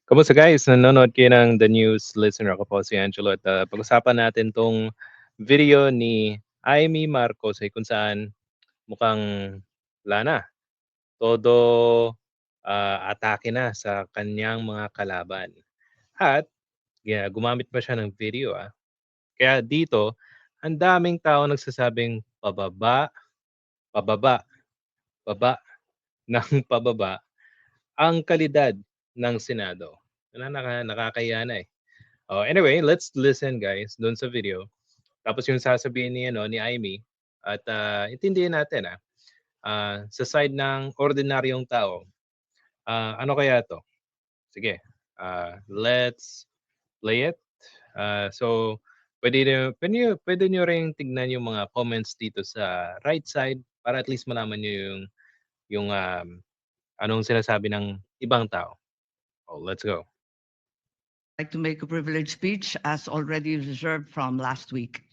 Kamusta guys? Nanonood kayo ng The News Listener. Ako po si Angelo at pag-usapan natin tong video ni Amy Marcos ay kung saan mukhang wala na. Todo atake na sa kanyang mga kalaban. At gumamit pa siya ng video. Kaya dito, ang daming tao nagsasabing pababa, pababa, baba ng pababa ang kalidad ng Senado. Nakakahiya na eh. Oh, anyway, let's listen guys doon sa video. Tapos yung sasabihin ni ni Amy at intindihin natin sa side ng ordinaryong tao. Ano kaya 'to? Sige. Let's play it. So pwede niyo ring tignan yung mga comments dito sa right side para at least malaman niyo yung anong sinasabi ng ibang tao. Oh, let's go. Like to make a privilege speech as already reserved from last week.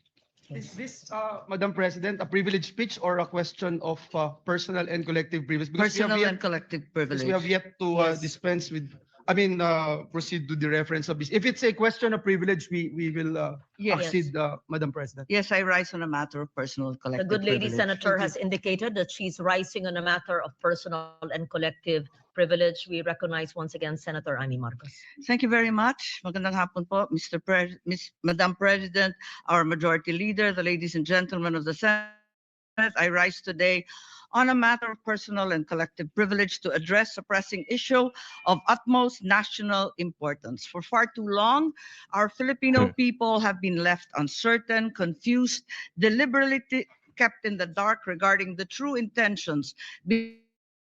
Is this, Madam President, a privilege speech or a question of personal and collective privilege? Personal and collective Because privilege. we have yet to Yes. dispense with, proceed to the reference of this. If it's a question of privilege, we will Yes. accede, Madam President. Yes, I rise on a matter of personal The collective good lady privilege. senator has indicated that she's rising on a matter of personal and collective privilege. We recognize once again Senator Amy Marcos. Thank you very much. Magandang hapon po, Madam President, our Majority Leader, the ladies and gentlemen of the Senate. I rise today on a matter of personal and collective privilege to address a pressing issue of utmost national importance. For far too long, our Filipino people have been left uncertain, confused, deliberately kept in the dark regarding the true intentions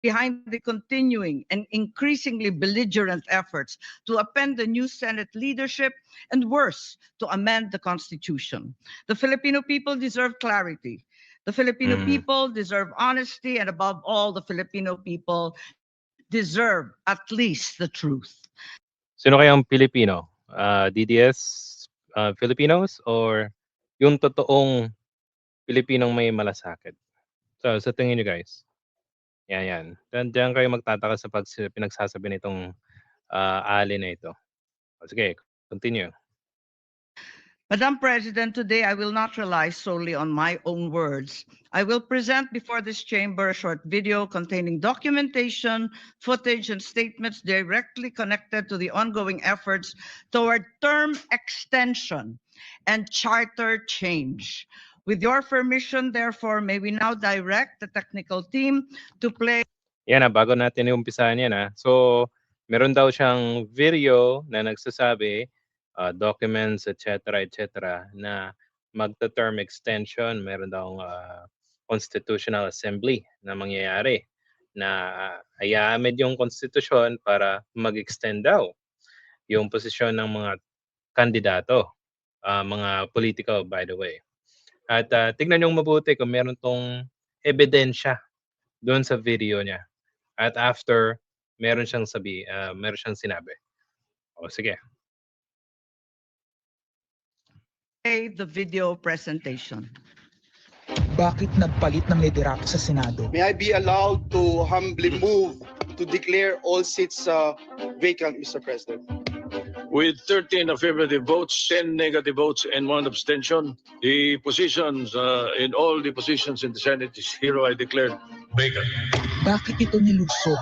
behind the continuing and increasingly belligerent efforts to append the new Senate leadership and worse, to amend the Constitution. The Filipino people deserve clarity. The Filipino people deserve honesty, and above all, the Filipino people deserve at least the truth. Sino kayang Pilipino? DDS Filipinos or yung totoong Pilipinong may malasakit? So, sa tingin niyo guys? Yan. Diyan kayo magtataka sa pinagsasabi nitong ali na ito. Sige, continue. Madam President, today I will not rely solely on my own words. I will present before this chamber a short video containing documentation, footage, and statements directly connected to the ongoing efforts toward term extension and charter change. With your permission, therefore, may we now direct the technical team to play. Yan bago natin iumpisahan yan So, meron daw siyang video na nagsasabi documents, etc., na magta-term extension. Meron daw constitutional assembly na mangyayari na ayaamid yung konstitusyon para mag-extend daw yung posisyon ng mga kandidato, mga political by the way. At tignan yung mabuti kung meron tong ebidensya doon sa video niya. At after, meron siyang sinabi. O sige. The video presentation. Bakit nagpalit ng liderato sa Senado? May I be allowed to humbly move to declare all seats vacant, Mr. President? With 13 affirmative votes, 10 negative votes, and 1 abstention, the positions in all the positions in the Senate is hereby declared vacant. Bakit ito nilusog?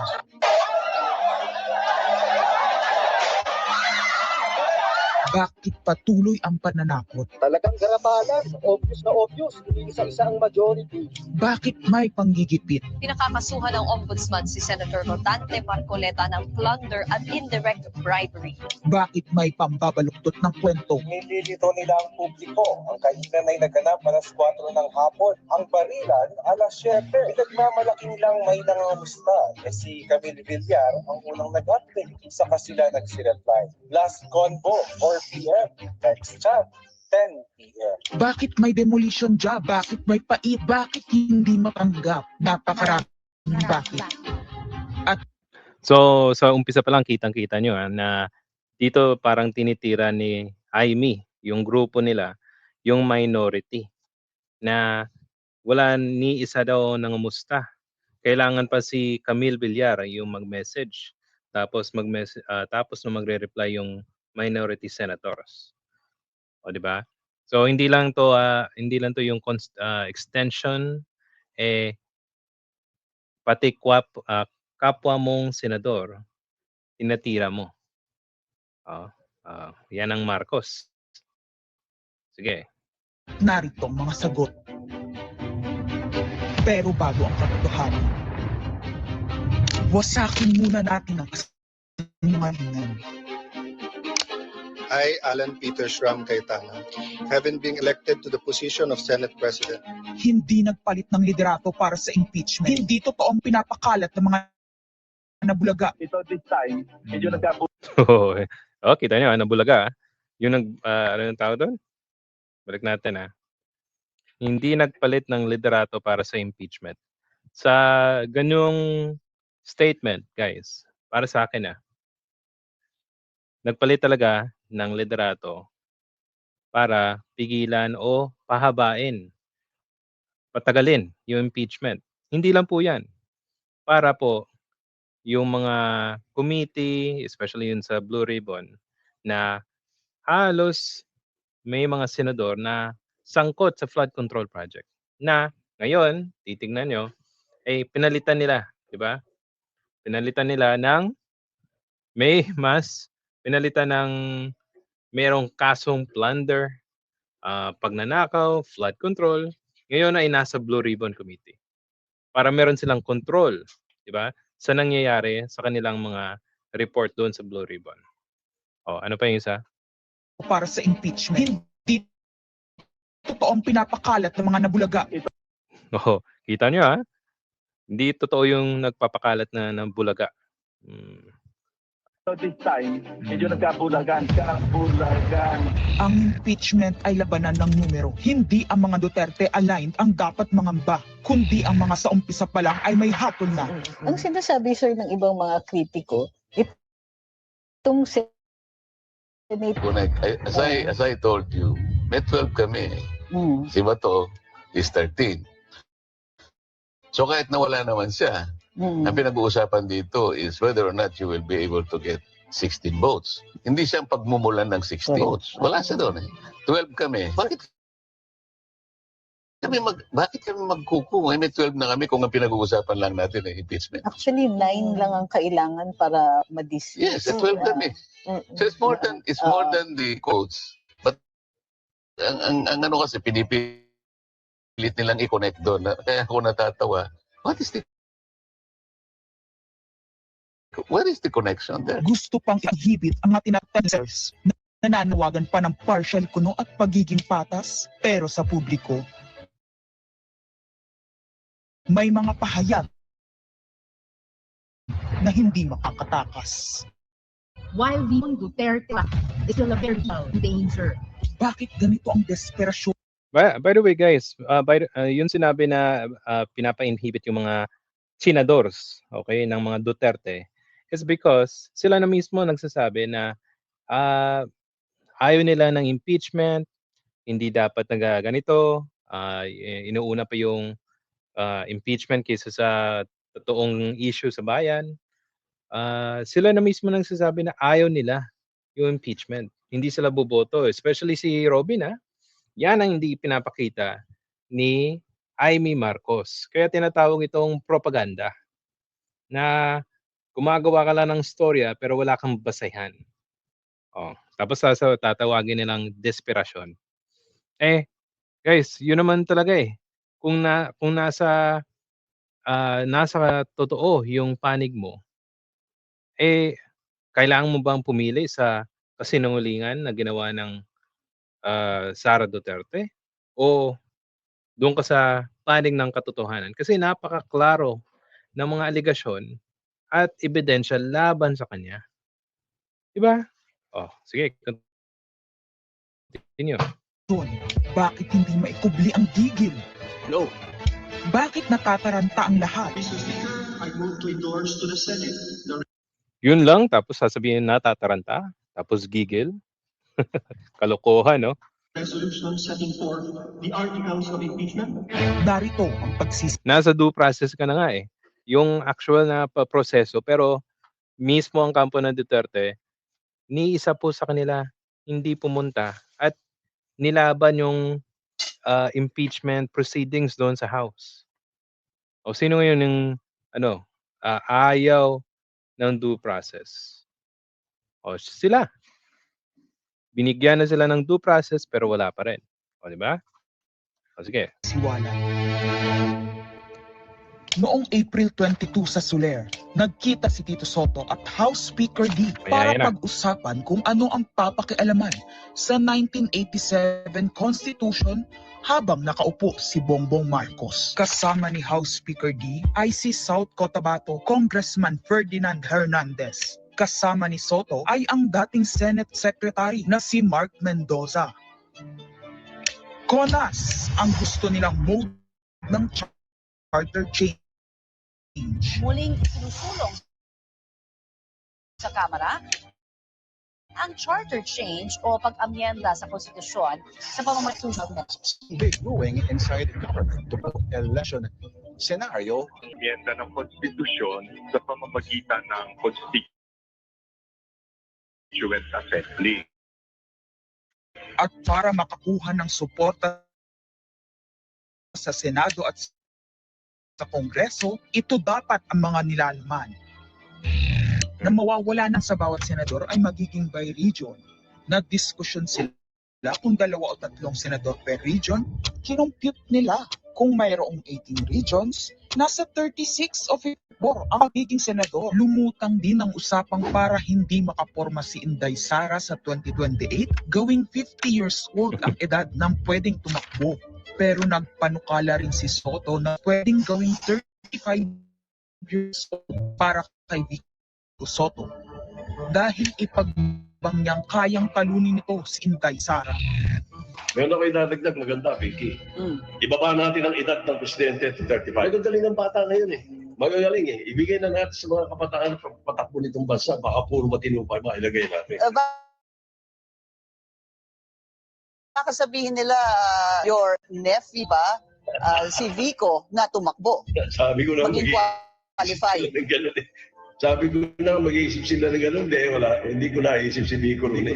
Bakit patuloy ang pananakot? Talagang garabalan, obvious na obvious, isa-isa ang majority. Bakit may panggigipit? Pinakakasuhan ng Ombudsman si Senator Rotante Marcoleta ng plunder at indirect bribery. Bakit may pambabaluktot ng kwento? Nililito nila ang publiko. Ang kainan ay naganap alas 4 ng hapon. Ang barilan, alas 7. Pinagmamalaki nilang may nangangamusta. Si Camille Villar ang unang nag-update. Saka sila nag-reply. Last convo, 4 p.m. Next chat, 10 p.m. Bakit may demolition job? Bakit may pait? Bakit hindi matanggap? Napakaraming bakit. So, sa umpisa pa lang kitang-kita nyo na dito parang tinitira ni Amy, yung grupo nila, yung minority na wala ni isa daw nangumusta. Kailangan pa si Camille Villar yung mag-message tapos tapos na magre-reply yung minority senators. O, 'di ba? So hindi lang 'to yung extension, eh, pati kapwa mong senador tinatira mo. Oo, 'yan ang Marcos. Sige. Narito ang mga sagot. Pero bago ang katotohanan, wasakin muna natin ang kasinungalingan. I, Alan Peter Shram Cayetana, having been elected to the position of Senate President. Hindi nagpalit ng liderato para sa impeachment. Hindi totoong pinapakalat ng mga nabulaga. Ito this time, medyo Oh, kita niyo, nabulaga. Yung ano yung tawag doon? Balik natin Hindi nagpalit ng liderato para sa impeachment. Sa ganyong statement, guys, para sa akin nagpalit talaga ng liderato para pigilan o pahabain, patagalin yung impeachment. Hindi lang po yan. Para po yung mga committee, especially yun sa Blue Ribbon, na halos may mga senador na sangkot sa flood control project. Na ngayon, titignan nyo, ay pinalitan nila, di ba? Pinalitan nila ng merong kasong plunder, pagnanakaw, flood control. Ngayon ay nasa Blue Ribbon Committee. Para meron silang control, di ba? Sa nangyayari sa kanilang mga report doon sa Blue Ribbon. Ano pa yung isa? Para sa impeachment. Hindi totoong pinapakalat ng mga nabulaga. Kita nyo Hindi totoo yung nagpapakalat ng bulaga. So this time, medyo nagkabulagan. Ang impeachment ay labanan ng numero. Hindi ang mga Duterte aligned ang dapat mangamba, kundi ang mga sa umpisa pa lang ay may hatol na. Ang sinasabi, sir, ng ibang mga kritiko, itong Senate... As I told you, may 12 kami. Si Bato is 13. So kahit nawala naman siya, ang pinag-uusapan dito is whether or not you will be able to get 16 votes. Hindi siya pagmumulan ng 16 votes. Wala siya doon 12 kami. Bakit kami magkuku? May 12 na kami kung ang pinag-uusapan lang natin ay impeachment. Actually, 9 lang ang kailangan para ma-dismiss. Yes, 12 kami. So it's more than the quotes. But ang ano kasi pinipilit nilang i-connect doon. Kaya ako natatawa. What is the connection there? Gusto pang ihibit ang mga tinatensers na nananawagan pa ng partial kuno at pagiging patas. Pero sa publiko, may mga pahayag na hindi makakatakas. While the Duterte is still a very danger. Bakit ganito ang desperasyon? By the way, guys, yung sinabi na pinapa-inhibit yung mga senadors, okay, ng mga Duterte, is because sila na mismo nagsasabi na ayaw nila ng impeachment, hindi dapat ganito, inuuna pa yung impeachment kaysa sa totoong issue sa bayan. Sila na mismo nagsasabi na ayaw nila yung impeachment. Hindi sila boboto, especially si Robin Yan ang hindi pinapakita ni Amy Marcos. Kaya tinatawag itong propaganda na gumagawa ka lang ng storya pero wala kang basehan. Tapos tatawagin nilang desperasyon. Guys, yun naman talaga Kung nasa totoo yung panig mo, kailangan mo bang pumili sa kasinungalingan na ginawa ng Sara Duterte o doon ka sa panig ng katotohanan? Kasi napakaklaro ng mga aligasyon at ebidensya laban sa kanya. Diba? Sige. Continue. Bakit hindi maikubli ang gigil? No. Bakit natataranta ang lahat? Mr. Speaker, I move to endorse to the Senate Yun lang, tapos sasabihin natataranta, tapos gigil. Kalokohan, no? resolution setting forth the articles of impeachment. Narito ang Nasa due process ka na nga Yung actual na proseso, pero mismo ang kampo ng Duterte, ni isa po sa kanila hindi pumunta at nilaban yung impeachment proceedings doon sa House. O sino ngayon yung ano, ayaw ng due process? O sila. Binigyan na sila ng due process pero wala pa rin. O di ba? O sige. Siwala. Noong April 22 sa Soler, nagkita si Tito Soto at House Speaker D para Ayan na. pag-usapan kung ano ang papakialaman sa 1987 Constitution habang nakaupo si Bongbong Marcos. Kasama ni House Speaker D ay si South Cotabato Congressman Ferdinand Hernandez. Kasama ni Soto ay ang dating Senate Secretary na si Mark Mendoza. CONAS ang gusto nilang mode ng charter change. Muling sinusulong sa Kamara ang charter change o pag-amyenda sa konstitusyon sa pamamagitan ng big brewing inside government to election scenario. Amyenda ng konstitusyon sa pamamagitan ng Constituent Assembly. At para makakuha ng suporta sa Senado at sa Kongreso, ito dapat ang mga nilalaman na mawawala ng sa bawat senador ay magiging by region. Nagdiskusyon sila kung 2 o 3 senador per region, kinumpute nila kung mayroong 18 regions, nasa 36 of 4 ang magiging senador. Lumutang din ang usapang para hindi makaporma si Inday Sara sa 2028, gawing 50 years old ang edad ng pwedeng tumakbo. Pero nagpanukala rin si Soto na pwedeng gawing 35 years old para kay Vico Soto. Dahil ipagbangyang kayang talunin nito si Inday Sara. Meron ako idadagdag, maganda, Vicky. Ibaba natin ang edad ng presidente to 35. Magagaling ng bata ngayon eh. Magagaling eh. Ibigay na natin sa mga kabataan na patakbo nitong bansa. Baka puro matinupay, mailagay natin. Baka sabihin nila, your nephew ba, si Vico, na tumakbo. Sabi ko na maging qualified. Ganun eh. Sabi ko na mag-iisip sila na gano'n, wala. Hindi ko naisip si Vico rin.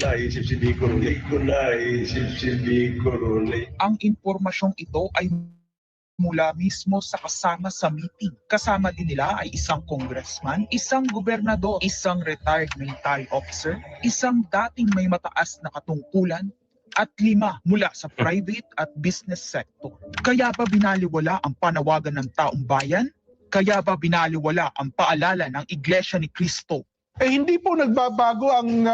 Ang impormasyong ito ay mula mismo sa kasama sa meeting. Kasama din nila ay isang congressman, isang gobernador, isang retired military officer, isang dating may mataas na katungkulan, at 5 mula sa private at business sector. Kaya ba binaliwala ang panawagan ng taong bayan? Kaya ba binaliwala ang paalala ng Iglesia ni Cristo? Hindi po nagbabago ang...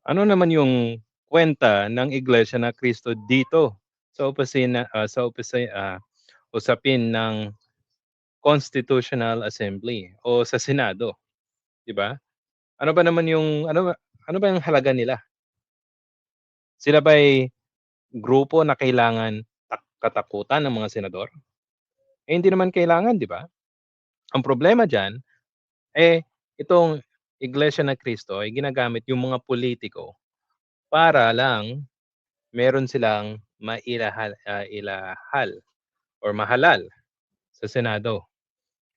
Ano naman yung kwenta ng Iglesia na Cristo dito sa usapin ng Constitutional Assembly o sa Senado, 'di ba? Ano ba naman yung ano ba yung halaga nila? Sila ba'y grupo na kailangan katakutan ng mga senador? Hindi naman kailangan, 'di ba? Ang problema diyan itong Iglesia na Cristo ay ginagamit yung mga politiko para lang meron silang mailahal or mahalal sa Senado.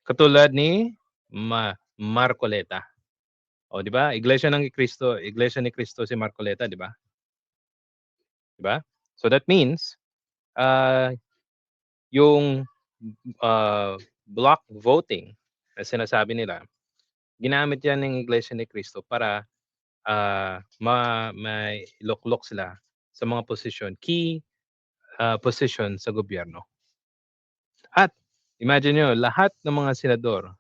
Katulad ni Marcoleta. O, 'di ba? Iglesia ni Cristo si Marcoleta, 'di ba? 'Di ba? So that means yung block voting na sinasabi nila, ginamit yan ng Iglesia ni Cristo para mailoklok sila sa mga key position sa gobyerno. At imagine nyo, lahat ng mga senador,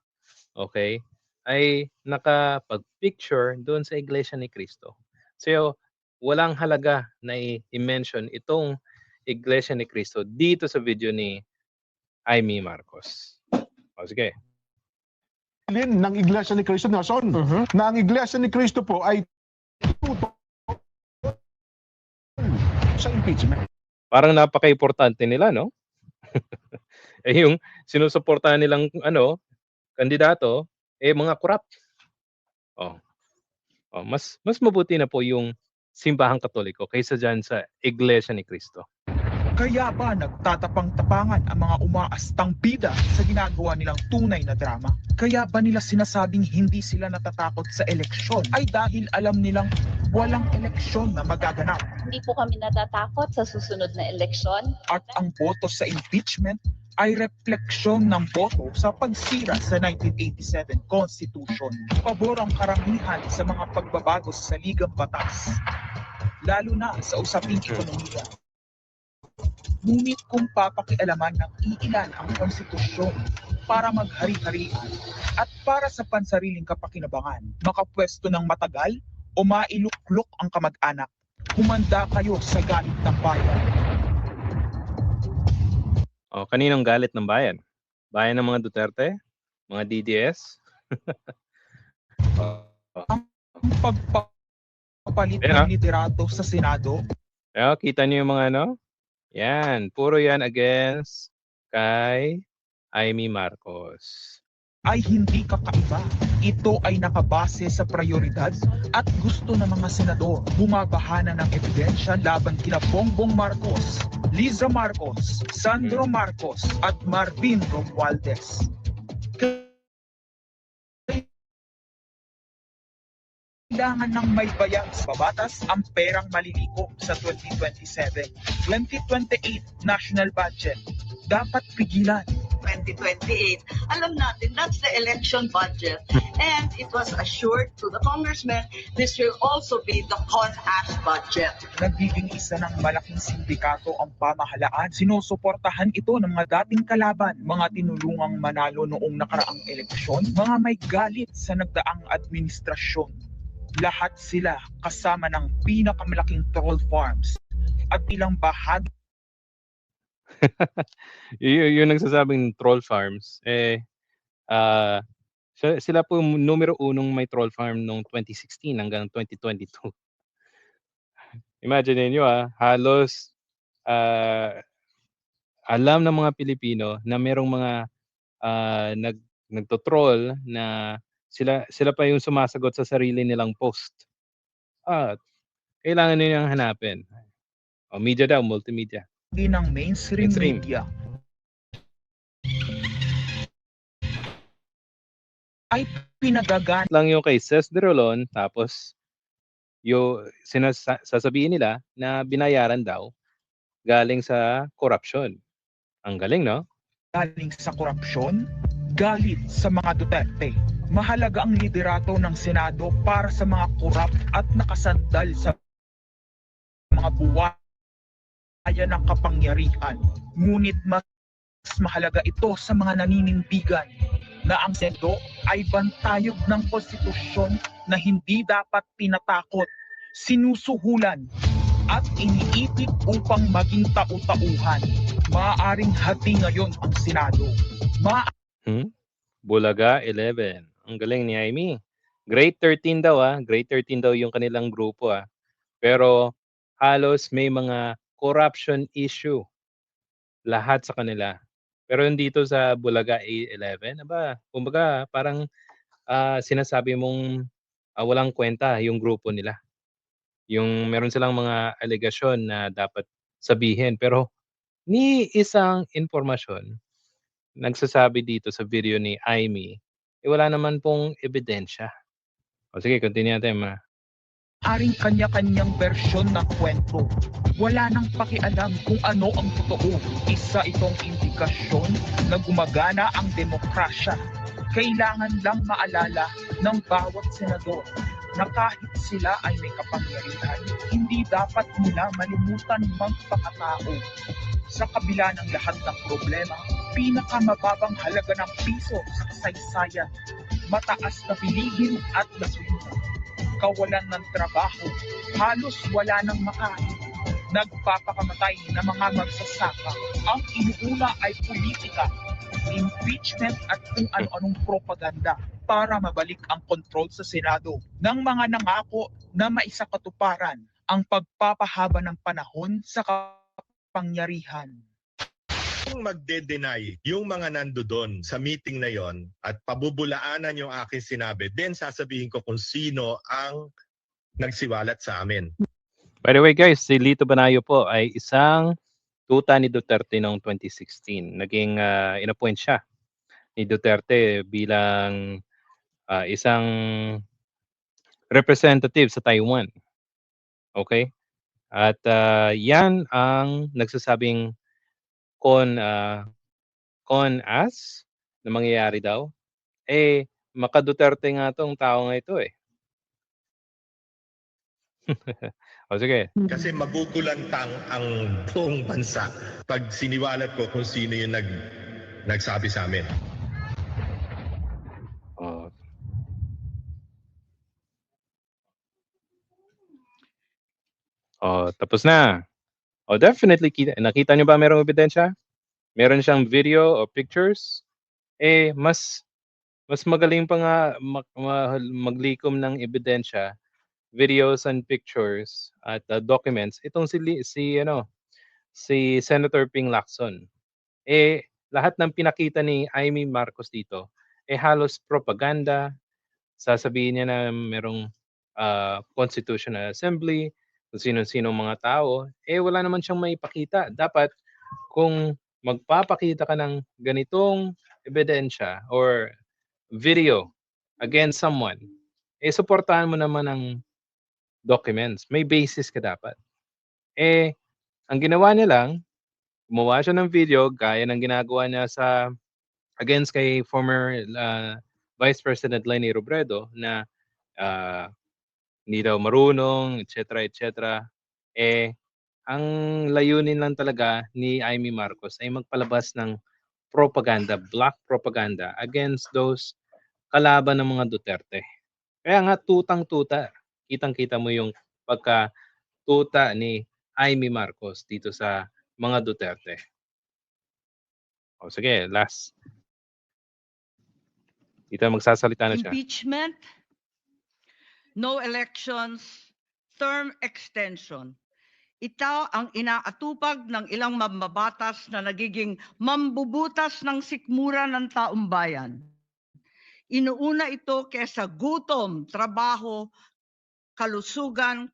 okay, ay nakapag-picture doon sa Iglesia ni Cristo. So, walang halaga na i-mention itong Iglesia ni Cristo dito sa video ni Amy Marcos. O, sige. Ng Iglesia ni Cristo, Nelson, na ang Iglesia ni Cristo po ay tuto sa impeachment. Parang napaka-importante nila, no? Yung sinusuportahan nilang kandidato, mga corrupt. Mas mabuti na po yung simbahang Katoliko kaysa dyan sa Iglesia ni Cristo. Kaya ba nagtatapang-tapangan ang mga umaastang bida sa ginagawa nilang tunay na drama? Kaya ba nila sinasabing hindi sila natatakot sa eleksyon ay dahil alam nilang walang eleksyon na magaganap? Hindi po kami natatakot sa susunod na eleksyon. At ang boto sa impeachment ay refleksyon ng boto sa pagsira sa 1987 Constitution. Pabor ang karamihan sa mga pagbabago sa ligang batas, lalo na sa usaping ekonomiya. Ngunit kung papakialaman ng iilan ang konstitusyon para maghari-harian at para sa pansariling kapakinabangan, makapwesto ng matagal o mailuklok ang kamag-anak, humanda kayo sa galit ng bayan. O, kaninong galit ng bayan? Bayan ng mga Duterte? Mga DDS? Ang pagpapalit ng liderato sa Senado. Kita niyo yung mga ano? Yan, puro yan against kay Amy Marcos. Ay hindi kakaiba. Ito ay nakabase sa prioridad at gusto ng mga senador. Bumabahana ng ebidensya laban kina Bongbong Marcos, Liza Marcos, Sandro Marcos at Marvin Romualdez. Kailangan ng may bayan sa batas ang perang malilikom sa 2027. 2028 national budget. Dapat pigilan. 2028, alam natin that's the election budget. And it was assured to the congressman, this will also be the con-ass budget. Nagiging isa ng malaking sindikato ang pamahalaan. Sinusuportahan ito ng mga dating kalaban, mga tinulungang manalo noong nakaraang eleksyon, mga may galit sa nagdaang administrasyon. Lahat sila kasama ng pinakamalaking troll farms at ilang bahagi. yung nagsasabing troll farms, sila po numero unong may troll farm noong 2016 hanggang 2022. Imagine niyo halos alam ng mga Pilipino na merong mga nagto-troll na sila pa yung sumasagot sa sarili nilang post. Kailangan nilang hanapin. Media daw, multimedia. Ng mainstream media ay pinagagan lang yung kay Ces de Rolon, tapos sasabihin nila na binayaran daw galing sa korupsyon. Ang galing, no? Galing sa korupsyon, galit sa mga Duterte. Mahalaga ang liderato ng Senado para sa mga korap at nakasandal sa mga buwan ng kapangyarihan. Ngunit mas mahalaga ito sa mga naninindigan na ang Senado ay bantayog ng konstitusyon na hindi dapat tinatakot, sinusuhulan at iniipit upang maging tau-tauhan. Maaaring hati ngayon ang Senado. Bulaga 11. Ang galing ni Amy. Grade 13 daw Grade 13 daw yung kanilang grupo Pero halos may mga corruption issue lahat sa kanila. Pero dito sa Bulaga A11, kumbaga parang sinasabi mong walang kwenta yung grupo nila. Yung meron silang mga alegasyon na dapat sabihin, pero ni isang impormasyon nagsasabi dito sa video ni Amy, wala naman pong ebidensya. Sige, continue natin, Aring kanya-kanyang bersyon ng kwento. Wala nang pakialam kung ano ang totoo. Isa itong indikasyon na gumagana ang demokrasya. Kailangan lang maalala ng bawat senador na kahit sila ay may kapangyarihan, hindi dapat nila malimutan magpakatao. Sa kabila ng lahat ng problema, pinakamababang halaga ng piso sa kasaysayan, mataas na bilihin at gasolina, kawalan ng trabaho, halos wala nang makain, nagpapakamatay na mga magsasaka. Ang inuuna ay politika, impeachment at kung ano-anong propaganda para mabalik ang kontrol sa Senado ng mga nangako na maisakatuparan ang pagpapahaba ng panahon sa kapangyarihan. Kung magde-deny yung mga nandoon sa meeting na yon at pabubulaanan yung aking sinabi, then sasabihin ko kung sino ang nagsiwalat sa amin. By the way guys, si Lito Banayo po ay isang tuta ni Duterte noong 2016. Naging inappoint siya ni Duterte bilang isang representative sa Taiwan. Okay? At yan ang nagsasabing con-as na mangyayari daw. Maka-Duterte nga tong tao nga ito eh. O sige. Kasi magugulantang ang buong bansa pag siniwalat ko kung sino yung nagsabi sa amin. Tapos na. Definitely nakita niyo ba merong ebidensya? Meron siyang video o pictures. Mas magaling pa nga maglikom ng ebidensya, videos and pictures at documents itong si Senator Ping Lacson. Lahat ng pinakita ni Amy Marcos dito halos propaganda. Sasabihin niya na merong Constitutional Assembly, kung sino-sino mga tao, wala naman siyang maipakita. Dapat kung magpapakita ka ng ganitong ebidensya or video against someone, suportahan mo naman ang documents. May basis ka dapat. Ang ginawa niya lang, gumawa siya ng video gaya ng ginagawa niya against kay former Vice President Leni Robredo na hindi daw marunong, etc. etc. Ang layunin lang talaga ni Amy Marcos ay magpalabas ng propaganda, black propaganda against those kalaban ng mga Duterte. Kaya nga tutang-tuta, kitang-kita mo yung pagka-tuta ni Amy Marcos dito sa mga Duterte. Sige, last. Dito magsasalita na siya. Impeachment, no elections, term extension. Ito ang inaatupag ng ilang mambabatas na nagiging mambubutas ng sikmura ng taong bayan. Inuuna ito kaysa gutom, trabaho, kalusugan.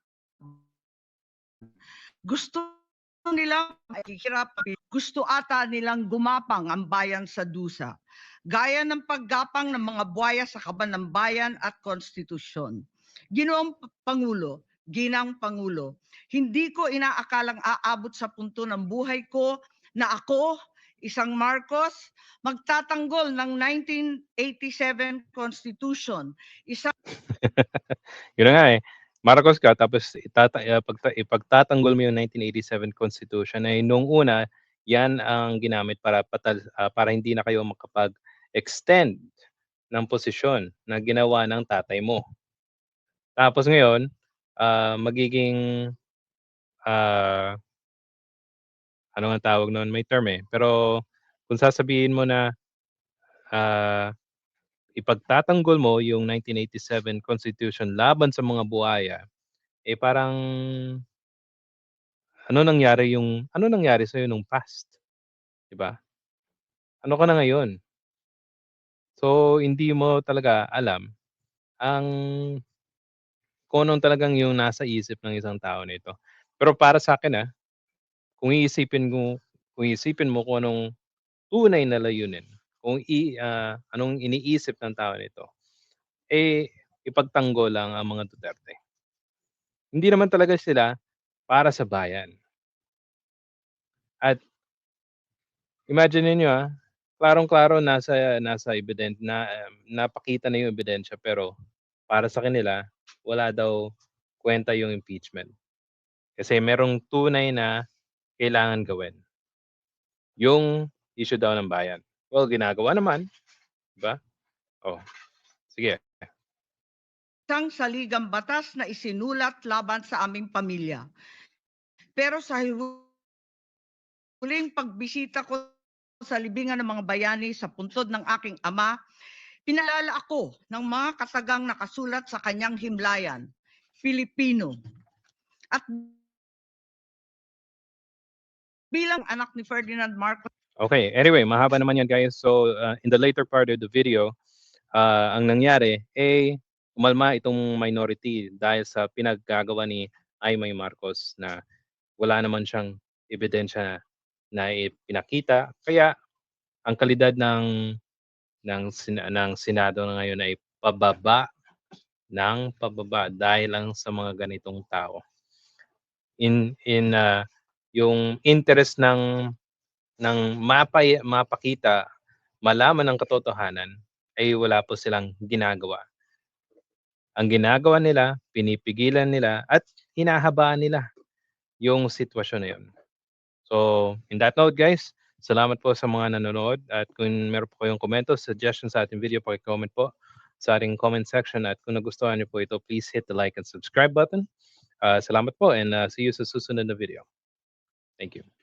Gusto nilang gusto ata nilang gumapang ang bayan sa dusa. Gaya ng paggapang ng mga buhaya sa kaban ng bayan at konstitusyon. Ginoong Pangulo, Ginang Pangulo, hindi ko inaakalang aabot sa punto ng buhay ko na ako, isang Marcos, magtatanggol ng 1987 Constitution. Yun na nga Marcos ka, tapos ipagtatanggol mo yung 1987 Constitution ay nung una, yan ang ginamit para hindi na kayo makapag-extend ng posisyon na ginawa ng tatay mo. Tapos ngayon, magiging ano ang tawag noon? May term Pero kung sasabihin mo na ipagtatanggol mo yung 1987 Constitution laban sa mga buhaya, parang ano nangyari sa nung past? 'Di ba? Ano ka na ngayon? So hindi mo talaga alam kung anong talagang yung nasa isip ng isang tao nito. Pero para sa akin kung iisipin mo kung anong tunay na layunin, anong iniisip ng tao nito, ipagtanggol lang ang mga Duterte. Hindi naman talaga sila para sa bayan. At imagine niyo klarong-klaro nasa napakita na yung ebidensya pero para sa kanila wala daw kwenta yung impeachment. Kasi merong tunay na kailangan gawin. Yung issue daw ng bayan. Well, ginagawa naman, 'di ba? Sige. Isang saligang batas na isinulat laban sa aming pamilya. Pero sa huling pagbisita ko sa libingan ng mga bayani sa puntod ng aking ama, pinalala ako ng mga katagang nakasulat sa kanyang himlayan, Filipino. At bilang anak ni Ferdinand Marcos. Okay, anyway, mahaba naman yan guys. So in the later part of the video, ang nangyari umalma itong minority dahil sa pinaggagawa ni Amy Marcos na wala naman siyang ebidensya na ipinakita. Kaya ang kalidad ng Senado na ngayon ay pababa ng pababa dahil lang sa mga ganitong tao. Yung interest ng mapakita, malaman ng katotohanan ay wala po silang ginagawa. Ang ginagawa nila, pinipigilan nila at hinahabaan nila yung sitwasyon na yun. So, in that note guys, salamat po sa mga nanonood at kung meron po kayong komento, suggestions sa ating video, paki-comment po sa ating comment section at kung nagustuhan niyo po ito, please hit the like and subscribe button. Salamat po and see you sa susunod na video. Thank you.